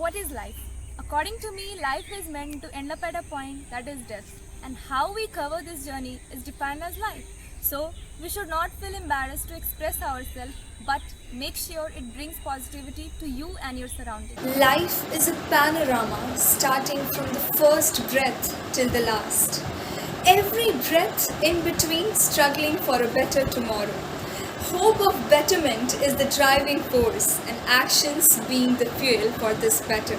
what is life? According to me, life is meant to end up at a point that is death. And how we cover this journey is defined as life. So, we should not feel embarrassed to express ourselves, but make sure it brings positivity to you and your surroundings. Life is a panorama starting from the first breath till the last. Every breath in between struggling for a better tomorrow. Hope of betterment is the driving force and actions being the fuel for this better.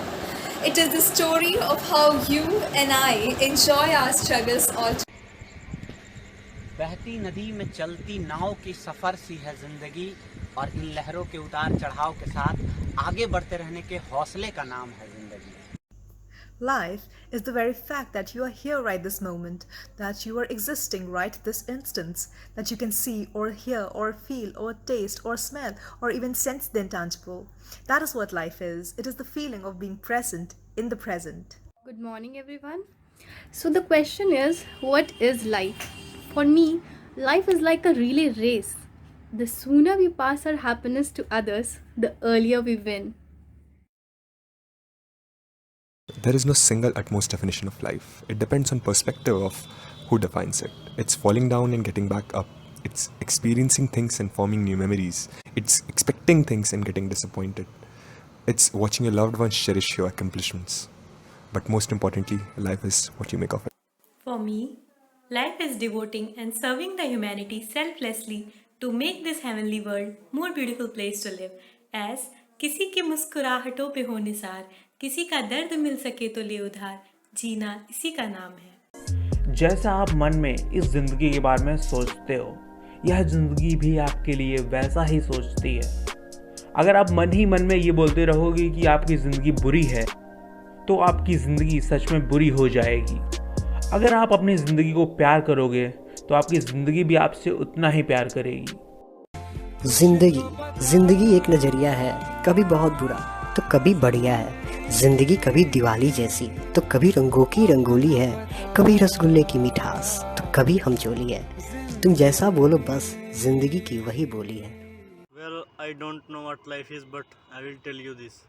It is the story of how you and I enjoy our struggles all. बहती नदी में चलती नाव की सफ़र सी है ज़िंदगी और इन लहरों के उतार चढ़ाव के साथ आगे बढ़ते रहने के हौसले का नाम है ज़िंदगी. Life is the very fact that you are here right this moment, that you are existing right this instance, that you can see or hear or feel or taste or smell or even sense the intangible. That is what life is. It is the feeling of being present in the present. Good morning, everyone. So, the question is, what is life? For me, life is like a relay race. The sooner we pass our happiness to others, the earlier we win. There is no single utmost definition of life. It depends on perspective of who defines it. It's falling down and getting back up. It's experiencing things and forming new memories. It's expecting things and getting disappointed. It's watching your loved ones cherish your accomplishments. But most importantly, life is what you make of it. For me, life is devoting and serving the humanity selflessly to make this heavenly world more beautiful place to live. As किसी की मुस्कुराहटों पे हो निसार, किसी का दर्द मिल सके तो ले उधार, जीना इसी का नाम है. जैसा आप मन में इस जिंदगी के बारे में सोचते हो, यह जिंदगी भी आपके लिए वैसा ही सोचती है. अगर आप मन ही मन में ये बोलते रहोगे कि आपकी ज़िंदगी बुरी है, तो आपकी ज़िंदगी सच में बुरी हो जाएगी. अगर आप अपनी ज़िंदगी को प्यार करोगे, तो आपकी ज़िंदगी भी आपसे उतना ही प्यार करेगी. जिंदगी एक नजरिया है, कभी बहुत बुरा तो कभी बढ़िया है. जिंदगी कभी दिवाली जैसी तो कभी रंगों की रंगोली है, कभी रसगुल्ले की मिठास तो कभी हमचोली है. तुम जैसा बोलो बस जिंदगी की वही बोली है. Well, I don't know what life is, but I will tell you this.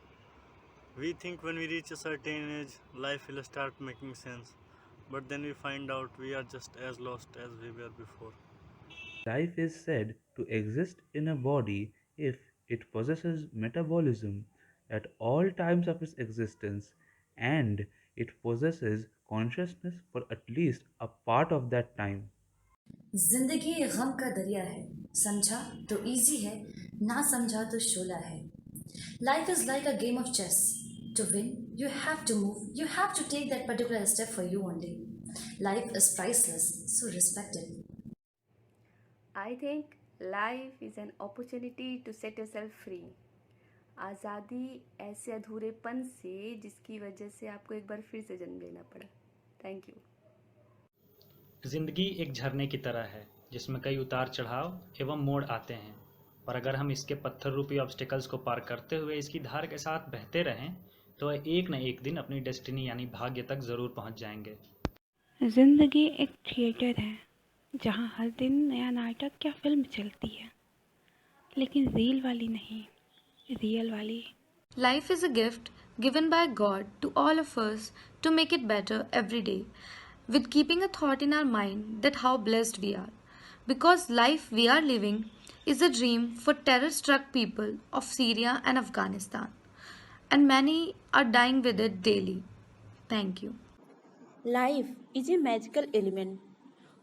We think when we reach a certain age, life will start making sense. But then we find out we are just as lost as we were before. Life is said to exist in a body if it possesses metabolism at all times of its existence and it possesses consciousness for at least a part of that time. जिंदगी गम का दरिया है, समझा तो easy है, ना समझा तो शोला है. Life is like a game of chess. To win, you have to move, you have to take that particular step for you only. Life is priceless, so respect it. I think life is an opportunity to set yourself free. आज़ादी ऐसे अधूरेपन से जिसकी वजह से आपको एक बार फिर से जन्म लेना पड़ा. Thank you. जिंदगी एक झरने की तरह है जिसमें कई उतार चढ़ाव एवं मोड़ आते हैं, और अगर हम इसके पत्थर रूपी ऑब्स्टिकल्स को पार करते हुए इसकी धार के साथ बहते रहें तो एक न एक दिन अपनी डेस्टिनी यानी भाग्य तक ज़रूर पहुंच जाएंगे. जिंदगी एक थिएटर है जहां हर दिन नया नाटक या फिल्म चलती है, लेकिन रील वाली नहीं, रियल वाली. Life is a gift given by God to all of us to make it better every day, with keeping a thought in our mind that how blessed we are. Because life we are living is a dream for terror-struck people of Syria and Afghanistan, and many are dying with it daily. Thank you. Life is a magical element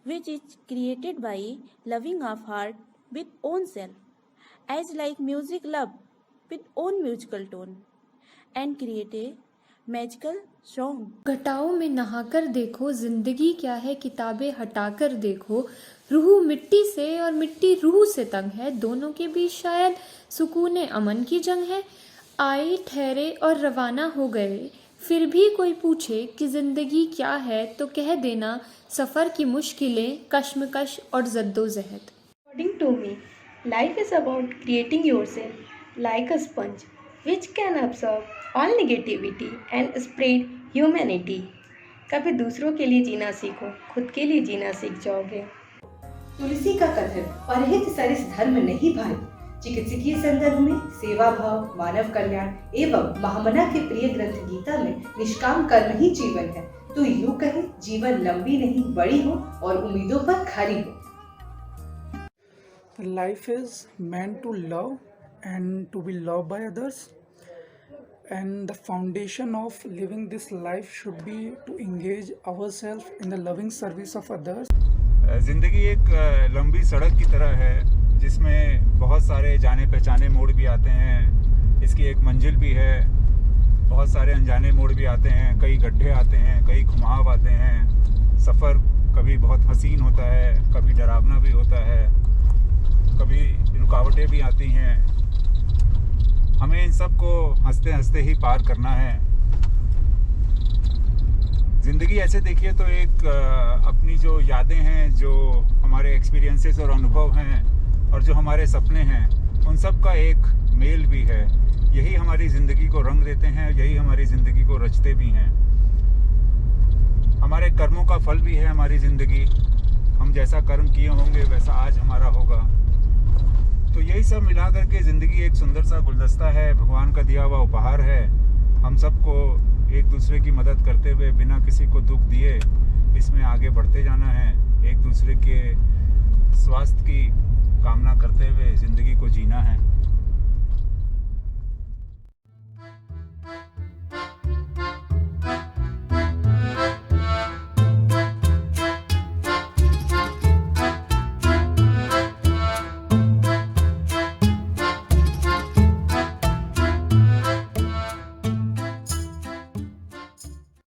which is created by loving of heart with own self, as like music love with own musical tone, and create a magical song. घटाओं में नहाकर देखो जिंदगी क्या है, किताबें हटाकर देखो. रूह मिट्टी से और मिट्टी रूह से तंग है, दोनों के बीच शायद सुकून अमन की जंग है. आए ठहरे और रवाना हो गए, फिर भी कोई पूछे कि जिंदगी क्या है तो कह देना सफ़र की मुश्किलें, कश्मकश और जद्दोजहद. According to me, life is about creating yourself like a sponge which can absorb all negativity and spread humanity. कभी दूसरों के लिए जीना सीखो, खुद के लिए जीना सीख जाओगे. तुलसी का कथन परहित सरिस धर्म नहीं भाई, चिकित्सकीय संदर्भ में सेवा भाव, मानव कल्याण एवं महामना के प्रिय ग्रंथ गीता में निष्काम कर्म ही जीवन है। तो यूं कहे, जीवन लंबी नहीं बड़ी हो और उम्मीदों पर खरी हो। Life is meant to love and to be loved by others, and the foundation of living this life should be to engage ourselves in the loving service of others. ज़िंदगी एक लंबी सड़क की तरह है जिसमें बहुत सारे जाने पहचाने मोड़ भी आते हैं। इसकी एक मंजिल भी है, बहुत सारे अनजाने मोड़ भी आते हैं, कई गड्ढे आते हैं, कई घुमाव आते हैं। सफ़र कभी बहुत हसीन होता है, कभी डरावना भी होता है, कभी रुकावटें भी आती हैं। हमें इन सब को हंसते हंसते ही पार करना है। ज़िंदगी ऐसे देखिए तो एक अपनी जो यादें हैं, जो हमारे एक्सपीरियंसेस और अनुभव हैं और जो हमारे सपने हैं, उन सब का एक मेल भी है। यही हमारी ज़िंदगी को रंग देते हैं, यही हमारी ज़िंदगी को रचते भी हैं। हमारे कर्मों का फल भी है हमारी ज़िंदगी। हम जैसा कर्म किए होंगे वैसा आज हमारा होगा। तो यही सब मिला करके ज़िंदगी एक सुंदर सा गुलदस्ता है, भगवान का दिया हुआ उपहार है। हम सबको एक दूसरे की मदद करते हुए बिना किसी को दुख दिए इसमें आगे बढ़ते जाना है। एक दूसरे के स्वास्थ्य की कामना करते हुए ज़िंदगी को जीना है।